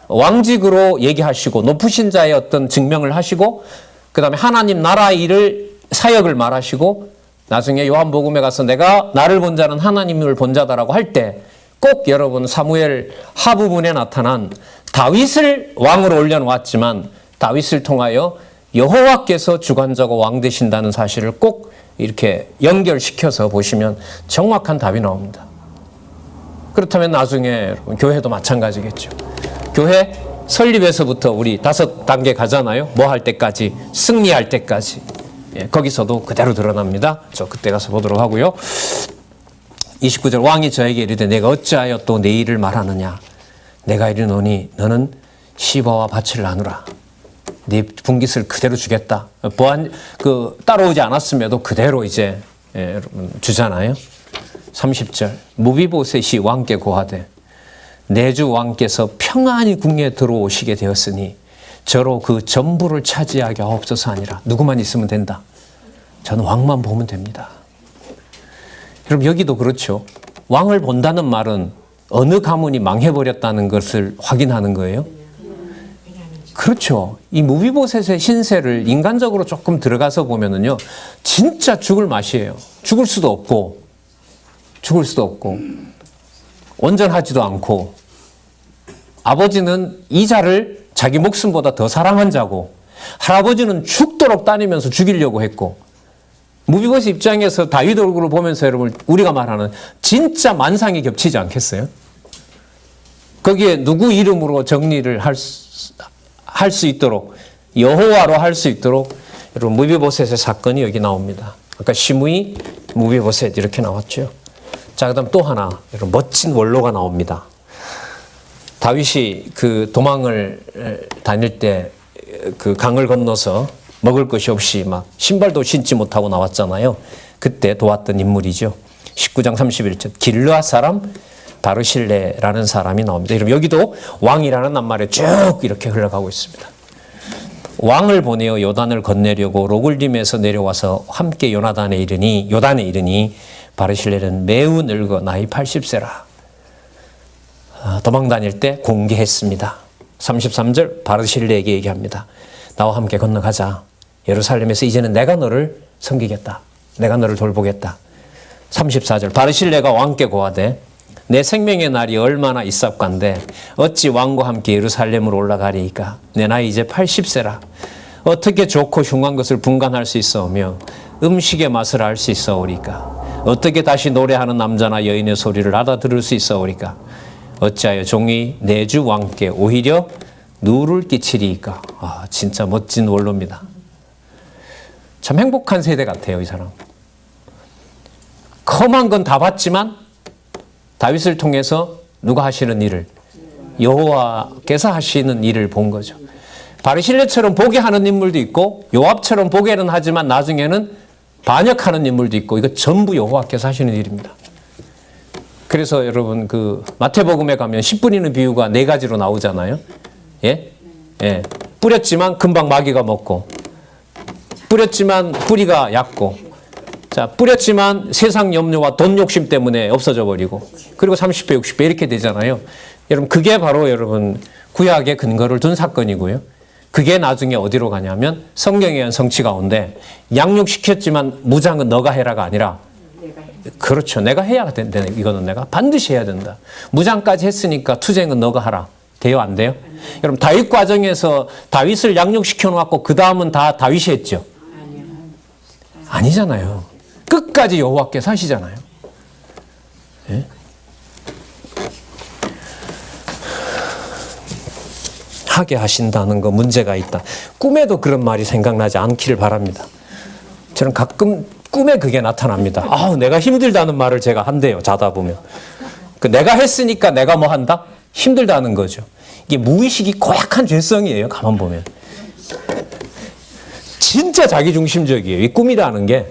왕직으로 얘기하시고 높으신 자의 어떤 증명을 하시고 그 다음에 하나님 나라 일을 사역을 말하시고 나중에 요한복음에 가서 내가 나를 본 자는 하나님을 본 자다라고 할 때 꼭 여러분 사무엘 하부분에 나타난 다윗을 왕으로 올려놓았지만 다윗을 통하여 여호와께서 주관자고 왕 되신다는 사실을 꼭 이렇게 연결시켜서 보시면 정확한 답이 나옵니다. 그렇다면 나중에 여러분 교회도 마찬가지겠죠. 교회 설립에서부터 우리 5단계 가잖아요. 뭐 할 때까지? 승리할 때까지. 예, 거기서도 그대로 드러납니다. 저 그때 가서 보도록 하고요. 29절 왕이 저에게 이르되 내가 어찌하여 또 내 일을 말하느냐. 내가 이르노니 너는 시바와 밭을 나누라. 네 분깃을 그대로 주겠다. 따라오지 않았음에도 그대로 이제 여러분 주잖아요. 30절 무비보셋이 왕께 고하되 내 주 왕께서 평안히 궁에 들어오시게 되었으니 저로 그 전부를 차지하게 하옵소서 하니라. 누구만 있으면 된다. 저는 왕만 보면 됩니다. 여러분 여기도 그렇죠. 왕을 본다는 말은 어느 가문이 망해버렸다는 것을 확인하는 거예요. 그렇죠. 이 무비보셋의 신세를 인간적으로 조금 들어가서 보면은요, 진짜 죽을 맛이에요. 죽을 수도 없고, 온전하지도 않고, 아버지는 이자를 자기 목숨보다 더 사랑한 자고, 할아버지는 죽도록 따니면서 죽이려고 했고, 무비보셋 입장에서 다윗 얼굴을 보면서 여러분 우리가 말하는 진짜 만상이 겹치지 않겠어요? 거기에 누구 이름으로 정리를 할 수 있도록 여호와로 할 수 있도록 여러분 무비보셋의 사건이 여기 나옵니다. 아까 시므이, 무비보셋 이렇게 나왔죠. 자, 그다음 또 하나 이런 멋진 원로가 나옵니다. 다윗이 그 도망을 다닐 때 그 강을 건너서 먹을 것이 없이 막 신발도 신지 못하고 나왔잖아요. 그때 도왔던 인물이죠. 19장 31절 길르앗 사람 바르실레라는 사람이 나옵니다. 여러분 여기도 왕이라는 낱말에 쭉 이렇게 흘러가고 있습니다. 왕을 보내어 요단을 건네려고 로글림에서 내려와서 함께 요단에 이르니 바르실레는 매우 늙어 나이 80세라. 도망 다닐 때 공개했습니다. 33절 바르실레에게 얘기합니다. 나와 함께 건너가자. 예루살렘에서 이제는 내가 너를 섬기겠다. 내가 너를 돌보겠다. 34절 바르실레가 왕께 고하되 내 생명의 날이 얼마나 있사옵간데 어찌 왕과 함께 예루살렘으로 올라가리이까. 내 나이 이제 80세라. 어떻게 좋고 흉한 것을 분간할 수 있어오며 음식의 맛을 알 수 있어오리까. 어떻게 다시 노래하는 남자나 여인의 소리를 알아들을 수 있어오리까. 어찌하여 종이 내 주 왕께 오히려 누를 끼치리이까. 아, 진짜 멋진 원로입니다. 참 행복한 세대 같아요, 이 사람. 험한 건 다 봤지만 다윗을 통해서 누가 하시는 일을, 여호와께서 하시는 일을 본 거죠. 바르실레처럼 보게 하는 인물도 있고 요압처럼 보게는 하지만 나중에는 반역하는 인물도 있고, 이거 전부 여호와께서 하시는 일입니다. 그래서 여러분 그 마태복음에 가면 씨 뿌리는 비유가 4가지로 나오잖아요. 예? 예. 뿌렸지만 금방 마귀가 먹고, 뿌렸지만 뿌리가 얕고, 자, 뿌렸지만 세상 염려와 돈 욕심 때문에 없어져 버리고, 그리고 30배, 60배 이렇게 되잖아요. 여러분 그게 바로 여러분 구약의 근거를 둔 사건이고요. 그게 나중에 어디로 가냐면 성경에 의한 성취 가운데 양육시켰지만 무장은 너가 해라가 아니라, 그렇죠. 내가 해야 된다. 이거는 내가 반드시 해야 된다. 무장까지 했으니까 투쟁은 너가 하라. 돼요? 안 돼요? 여러분 다윗 과정에서 다윗을 양육시켜 놓았고 그 다음은 다 다윗이 했죠? 아니잖아요. 끝까지 여호와께서 하시잖아요. 예? 하게 하신다는 거 문제가 있다. 꿈에도 그런 말이 생각나지 않기를 바랍니다. 저는 가끔 꿈에 그게 나타납니다. 아, 내가 힘들다는 말을 제가 한대요. 자다 보면. 그 내가 했으니까 내가 뭐 한다? 힘들다는 거죠. 이게 무의식이 고약한 죄성이에요. 가만 보면. 진짜 자기중심적이에요. 이 꿈이라는 게.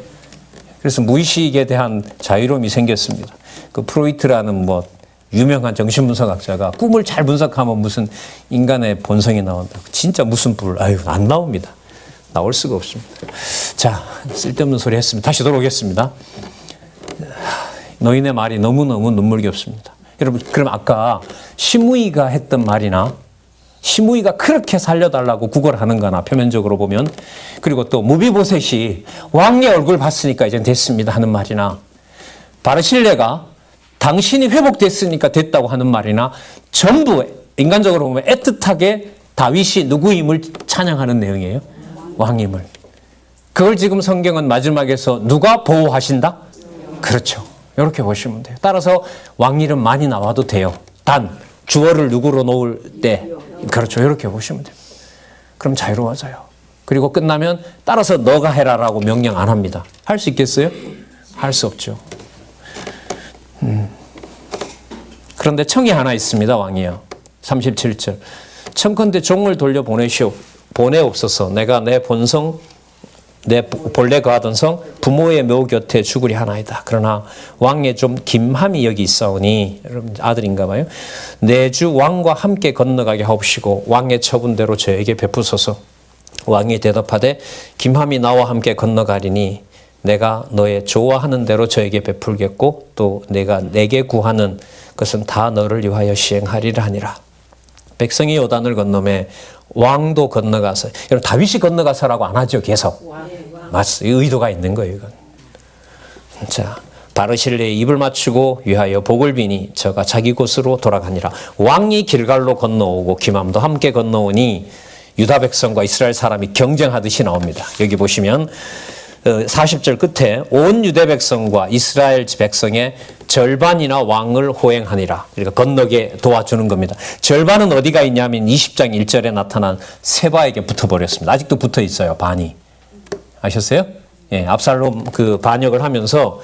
그래서 무의식에 대한 자유로움이 생겼습니다. 그 프로이트라는 뭐 유명한 정신분석학자가 꿈을 잘 분석하면 무슨 인간의 본성이 나온다. 진짜 무슨 안 나옵니다. 나올 수가 없습니다. 자, 쓸데없는 소리 했습니다. 다시 돌아오겠습니다. 노인의 말이 너무너무 눈물겹습니다. 여러분, 그럼 아까 시므이가 했던 말이나 시므이가 그렇게 살려달라고 구걸하는 거나 표면적으로 보면, 그리고 또 무비보셋이 왕의 얼굴 봤으니까 이제 됐습니다 하는 말이나, 바르실레가 당신이 회복됐으니까 됐다고 하는 말이나, 전부 인간적으로 보면 애틋하게 다윗이 누구임을 찬양하는 내용이에요. 왕임을. 그걸 지금 성경은 마지막에서 누가 보호하신다? 그렇죠. 이렇게 보시면 돼요. 따라서 왕 이름 많이 나와도 돼요. 단 주어를 누구로 놓을 때, 그렇죠. 이렇게 보시면 돼요. 그럼 자유로워져요. 그리고 끝나면 따라서 너가 해라라고 명령 안 합니다. 할 수 있겠어요? 할 수 없죠. 그런데 청이 하나 있습니다. 왕이요. 37절. 청컨대 종을 돌려 보내옵소서. 내가 내 본성, 내 본래 거하던 성 부모의 묘 곁에 죽으리 하나이다. 그러나 왕의 좀 김함이 여기 있사오니, 여러분 아들인가 봐요. 내 주 왕과 함께 건너가게 하옵시고 왕의 처분대로 저에게 베푸소서. 왕이 대답하되 김함이 나와 함께 건너가리니 내가 너의 좋아하는 대로 저에게 베풀겠고 또 내가 내게 구하는 것은 다 너를 위하여 시행하리라 하니라. 백성이 요단을 건너매 왕도 건너가서, 여러분 다윗이 건너가서라고 안 하죠. 계속. 맞습니다. 의도가 있는 거예요. 이건. 자, 바르실레의 입을 맞추고 위하여 복을 비니 저가 자기 곳으로 돌아가니라. 왕이 길갈로 건너오고 김함도 함께 건너오니 유다 백성과 이스라엘 사람이 경쟁하듯이 나옵니다. 여기 보시면 40절 끝에 온 유대 백성과 이스라엘 백성의 절반이나 왕을 호행하니라. 그러니까 건너게 도와주는 겁니다. 절반은 어디가 있냐면 20장 1절에 나타난 세바에게 붙어버렸습니다. 아직도 붙어 있어요. 반이. 아셨어요? 예, 압살롬 그 반역을 하면서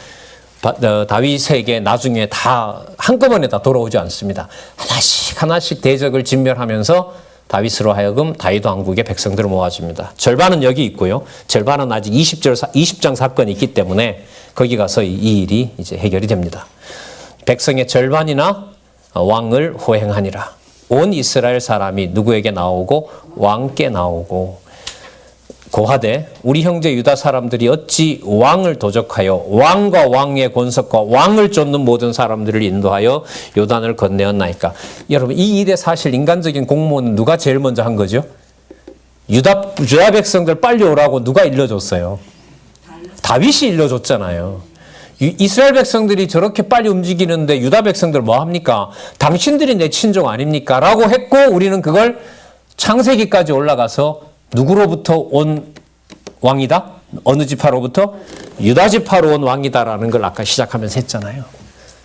다윗에게 나중에 다 한꺼번에 다 돌아오지 않습니다. 하나씩 하나씩 대적을 진멸하면서 다윗으로 하여금 다윗 왕국의 백성들을 모아줍니다. 절반은 여기 있고요. 절반은 아직 20장 사건이 있기 때문에 거기 가서 이 일이 이제 해결이 됩니다. 백성의 절반이나 왕을 호행하니라. 온 이스라엘 사람이 누구에게 나오고 왕께 나오고 고하되 우리 형제 유다 사람들이 어찌 왕을 도적하여 왕과 왕의 권석과 왕을 쫓는 모든 사람들을 인도하여 요단을 건네었나이까. 여러분 이 일에 사실 인간적인 공무원은 누가 제일 먼저 한 거죠? 유다 백성들 빨리 오라고 누가 일러줬어요? 다윗이 일러줬잖아요. 이스라엘 백성들이 저렇게 빨리 움직이는데 유다 백성들 뭐 합니까? 당신들이 내 친족 아닙니까? 라고 했고 우리는 그걸 창세기까지 올라가서 누구로부터 온 왕이다? 어느 지파로부터? 유다 지파로 온 왕이다라는 걸 아까 시작하면서 했잖아요.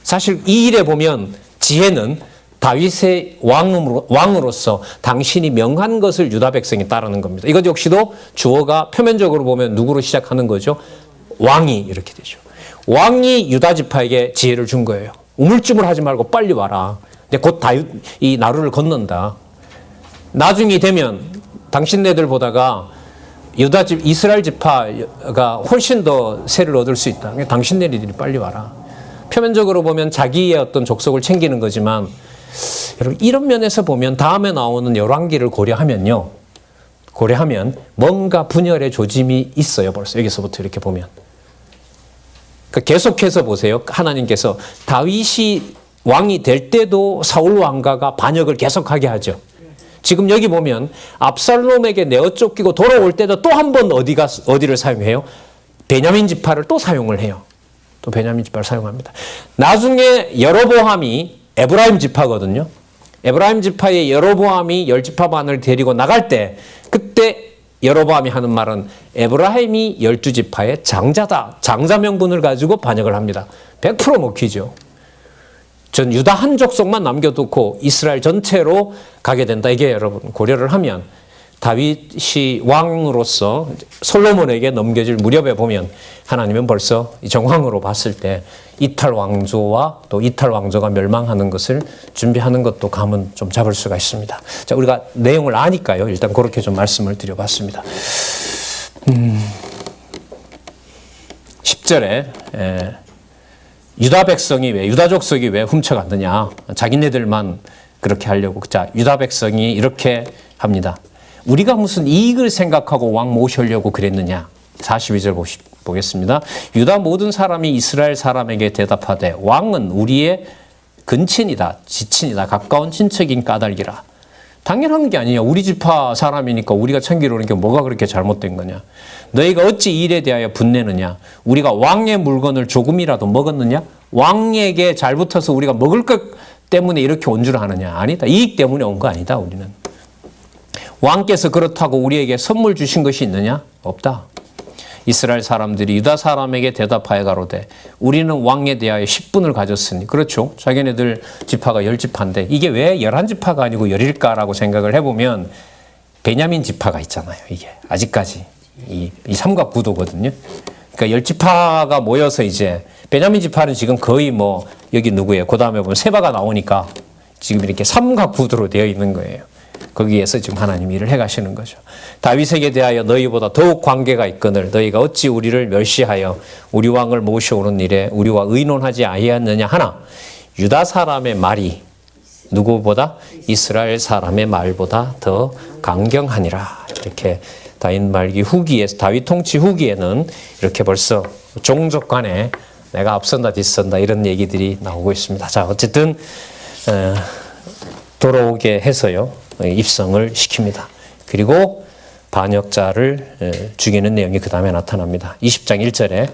사실 이 일에 보면 지혜는 다윗의 왕으로서 당신이 명한 것을 유다 백성이 따르는 겁니다. 이것 역시도 주어가 표면적으로 보면 누구로 시작하는 거죠? 왕이 이렇게 되죠. 왕이 유다 지파에게 지혜를 준 거예요. 우물쭈물하지 말고 빨리 와라. 근데 곧 다윗 이 나루를 건넌다. 나중이 되면 당신네들 보다가 이스라엘 지파가 훨씬 더 세를 얻을 수 있다. 당신네들이 빨리 와라. 표면적으로 보면 자기의 어떤 족속을 챙기는 거지만 여러분 이런 면에서 보면 다음에 나오는 열왕기를 고려하면 뭔가 분열의 조짐이 있어요. 벌써 여기서부터 이렇게 보면. 그러니까 계속해서 보세요. 하나님께서 다윗이 왕이 될 때도 사울 왕가가 반역을 계속하게 하죠. 지금 여기 보면 압살롬에게 내어 쫓기고 돌아올 때도 또 한 번 어디를 사용해요? 베냐민 지파를 또 사용을 해요. 또 베냐민 지파를 사용합니다. 나중에 여로보암이 에브라임 지파거든요. 에브라임 지파의 여로보암이 10지파만을 데리고 나갈 때 그때 여로보암이 하는 말은 에브라임이 12지파의 장자다. 장자 명분을 가지고 반역을 합니다. 100% 먹히죠. 전 유다 한 족속만 남겨두고 이스라엘 전체로 가게 된다. 이게 여러분 고려를 하면 다윗이 왕으로서 솔로몬에게 넘겨질 무렵에 보면 하나님은 벌써 정황으로 봤을 때 이탈 왕조와 또 이탈 왕조가 멸망하는 것을 준비하는 것도 감은 좀 잡을 수가 있습니다. 자, 우리가 내용을 아니까요. 일단 그렇게 좀 말씀을 드려봤습니다. 10절에 유다 백성이 유다 족속이 왜 훔쳐갔느냐. 자기네들만 그렇게 하려고. 자, 유다 백성이 이렇게 합니다. 우리가 무슨 이익을 생각하고 왕 모시려고 그랬느냐. 42절 보겠습니다. 유다 모든 사람이 이스라엘 사람에게 대답하되 왕은 우리의 근친이다. 지친이다. 가까운 친척인 까닭이라. 당연한 게 아니냐. 우리 지파 사람이니까 우리가 챙기러 오는 게 뭐가 그렇게 잘못된 거냐. 너희가 어찌 이 일에 대하여 분내느냐. 우리가 왕의 물건을 조금이라도 먹었느냐. 왕에게 잘 붙어서 우리가 먹을 것 때문에 이렇게 온 줄 아느냐. 아니다. 이익 때문에 온 거 아니다. 우리는. 왕께서 그렇다고 우리에게 선물 주신 것이 있느냐? 없다. 이스라엘 사람들이 유다 사람에게 대답하여 가로되 우리는 왕에 대하여 10분을 가졌으니. 그렇죠. 자기네들 지파가 10지파인데 이게 왜 11지파가 아니고 10일까라고 생각을 해보면 베냐민 지파가 있잖아요. 이게 아직까지 이 삼각구도거든요. 그러니까 10지파가 모여서 이제 베냐민 지파는 지금 거의 뭐 여기 누구예요? 그 다음에 보면 세바가 나오니까 지금 이렇게 삼각구도로 되어 있는 거예요. 거기에서 지금 하나님이 일을 해가시는 거죠. 다윗에게 대하여 너희보다 더욱 관계가 있거늘 너희가 어찌 우리를 멸시하여 우리 왕을 모셔오는 일에 우리와 의논하지 아니하느냐 하나 유다 사람의 말이 누구보다 이스라엘 사람의 말보다 더 강경하니라. 이렇게 다윗 말기 후기에서 다윗 통치 후기에는 이렇게 벌써 종족 간에 내가 앞선다 뒤선다 이런 얘기들이 나오고 있습니다. 자, 어쨌든 돌아오게 해서요. 입성을 시킵니다. 그리고 반역자를 죽이는 내용이 그 다음에 나타납니다. 20장 1절에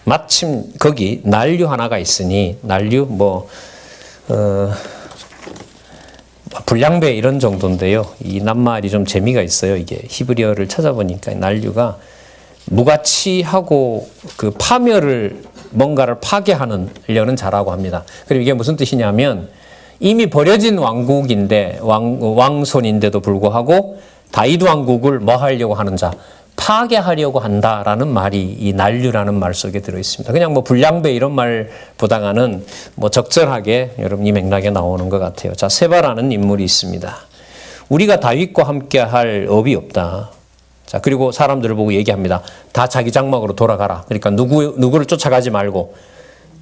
마침 거기 난류 하나가 있으니 난류 불량배 이런 정도인데요. 이 낱말이 좀 재미가 있어요. 이게 히브리어를 찾아보니까 난류가 무가치하고 그 파멸을 뭔가를 파괴하려는 자라고 합니다. 그리고 이게 무슨 뜻이냐면 이미 버려진 왕국인데 왕손인데도 불구하고 다윗 왕국을 뭐 하려고 하는 자, 파괴하려고 한다라는 말이 이 난류라는 말 속에 들어 있습니다. 그냥 뭐 불량배 이런 말보다는 뭐 적절하게 여러분 이 맥락에 나오는 것 같아요. 자, 세바라는 인물이 있습니다. 우리가 다윗과 함께 할 업이 없다. 자, 그리고 사람들을 보고 얘기합니다. 다 자기 장막으로 돌아가라. 그러니까 누구를 쫓아가지 말고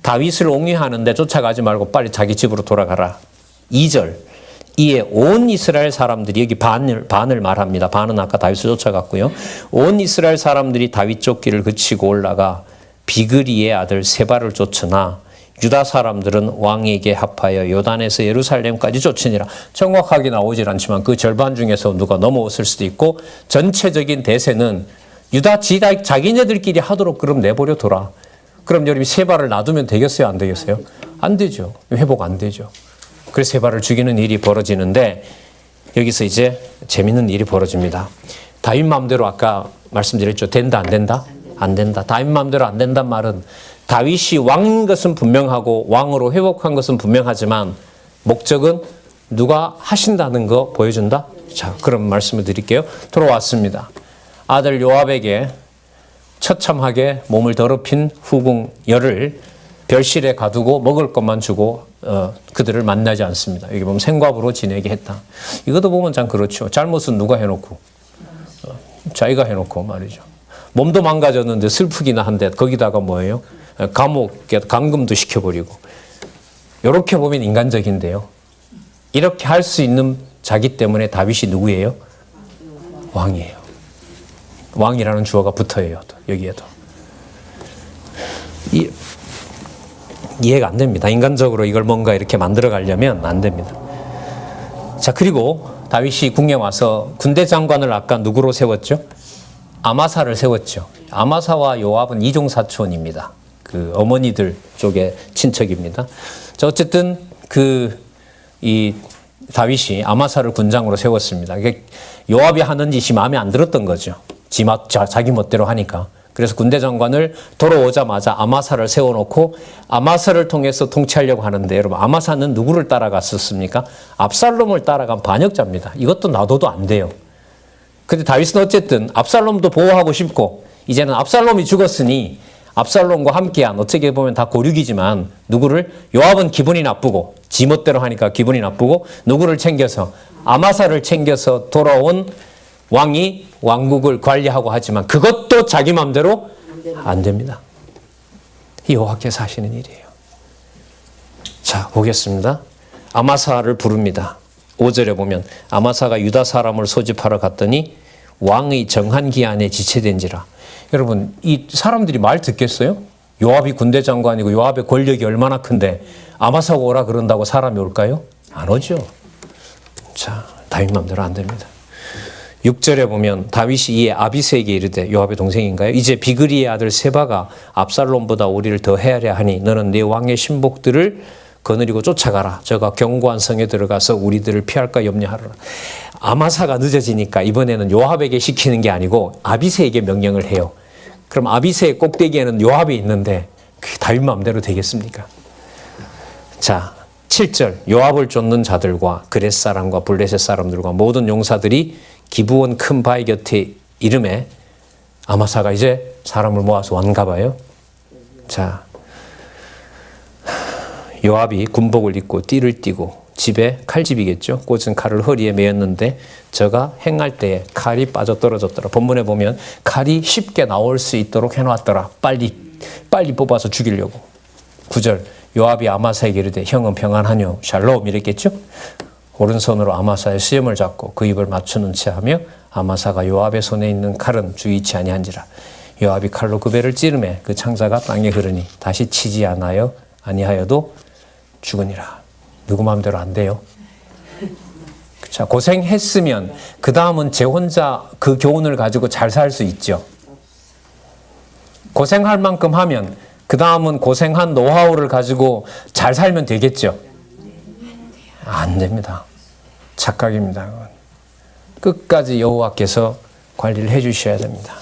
다윗을 옹위하는데 쫓아가지 말고 빨리 자기 집으로 돌아가라. 2절. 이에 온 이스라엘 사람들이 여기 반을 말합니다. 반은 아까 다윗을 쫓아갔고요. 온 이스라엘 사람들이 다윗 쫓기를 그치고 올라가 비그리의 아들 세바를 쫓으나 유다 사람들은 왕에게 합하여 요단에서 예루살렘까지 쫓으니라. 정확하게 나오질 않지만 그 절반 중에서 누가 넘어왔을 수도 있고 전체적인 대세는 유다 자기네들끼리 하도록 그럼 내버려 둬라. 그럼 여러분이 세바를 놔두면 되겠어요? 안 되겠어요? 안 되죠. 회복 안 되죠. 그래서 세바를 죽이는 일이 벌어지는데 여기서 이제 재밌는 일이 벌어집니다. 다윗 마음대로 아까 말씀드렸죠. 된다 안 된다? 안 된다. 다윗 마음대로 안 된단 말은 다윗이 왕인 것은 분명하고 왕으로 회복한 것은 분명하지만 목적은 누가 하신다는 거 보여준다? 자, 그럼 말씀을 드릴게요. 돌아왔습니다. 아들 요압에게 처참하게 몸을 더럽힌 후궁 열을 별실에 가두고 먹을 것만 주고 그들을 만나지 않습니다. 여기 보면 생과부로 지내게 했다. 이것도 보면 참 그렇죠. 잘못은 누가 해놓고 자기가 해놓고 말이죠. 몸도 망가졌는데 슬프기나 한데 거기다가 뭐예요? 감옥에 감금도 시켜버리고. 이렇게 보면 인간적인데요. 이렇게 할 수 있는 자기 때문에 다윗이 누구예요? 왕이에요. 왕이라는 주어가 붙어요. 여기에도. 이해가 안 됩니다. 인간적으로 이걸 뭔가 이렇게 만들어 가려면 안 됩니다. 자, 그리고 다윗이 궁에 와서 군대 장관을 아까 누구로 세웠죠? 아마사를 세웠죠. 아마사와 요압은 이종사촌입니다. 그 어머니들 쪽의 친척입니다. 자, 어쨌든 이 다윗이 아마사를 군장으로 세웠습니다. 요압이 하는 짓이 마음에 안 들었던 거죠. 자기 멋대로 하니까. 그래서 군대 장관을 돌아오자마자 아마사를 세워놓고 아마사를 통해서 통치하려고 하는데 여러분 아마사는 누구를 따라갔었습니까? 압살롬을 따라간 반역자입니다. 이것도 놔둬도 안 돼요. 근데 다윗은 어쨌든 압살롬도 보호하고 싶고 이제는 압살롬이 죽었으니 압살롬과 함께한 어떻게 보면 다 고륙이지만 누구를 요압은 기분이 나쁘고 지 멋대로 하니까 기분이 나쁘고 누구를 챙겨서 아마사를 챙겨서 돌아온 왕이 왕국을 관리하고 하지만 그것도 자기 마음대로 안 됩니다. 여호와께서 하시는 일이에요. 자, 보겠습니다. 아마사를 부릅니다. 5절에 보면 아마사가 유다 사람을 소집하러 갔더니 왕의 정한 기한에 지체된지라. 여러분 이 사람들이 말 듣겠어요? 요압이 군대 장관이고 요압의 권력이 얼마나 큰데 아마사가 오라 그런다고 사람이 올까요? 안 오죠. 자, 다윗 마음대로 안 됩니다. 6절에 보면 다윗이 이에 아비새에게 이르되 요압의 동생인가요? 이제 비그리의 아들 세바가 압살롬보다 우리를 더 헤아려 하니 너는 네 왕의 신복들을 거느리고 쫓아가라. 저가 견고한 성에 들어가서 우리들을 피할까 염려하라. 아마사가 늦어지니까 이번에는 요압에게 시키는 게 아니고 아비새에게 명령을 해요. 그럼 아비새의 꼭대기에는 요압이 있는데 그게 다윗 마음대로 되겠습니까? 자, 7절 요압을 쫓는 자들과 그렛 사람과 블레셋 사람들과 모든 용사들이 기브온 큰 바위 곁에 이름에 아마사가 이제 사람을 모아서 왔는가 봐요. 자, 요압이 군복을 입고 띠를 띠고 집에 칼집이겠죠. 꽂은 칼을 허리에 매었는데 저가 행할 때에 칼이 빠져떨어졌더라. 본문에 보면 칼이 쉽게 나올 수 있도록 해놨더라. 빨리 뽑아서 죽이려고. 9절 요압이 아마사에게 이르되 형은 평안하뇨 샬롬 이랬겠죠. 오른손으로 아마사의 수염을 잡고 그 입을 맞추는 채 하며 아마사가 요압의 손에 있는 칼은 주의치 아니한지라. 요압이 칼로 그 배를 찌르매 그 창자가 땅에 흐르니 다시 치지 아니하여도 죽으니라. 누구 마음대로 안 돼요. 자, 고생했으면 그 다음은 제 혼자 그 교훈을 가지고 잘 살 수 있죠. 고생할 만큼 하면 그 다음은 고생한 노하우를 가지고 잘 살면 되겠죠. 안 됩니다. 착각입니다. 끝까지 여호와께서 관리를 해 주셔야 됩니다.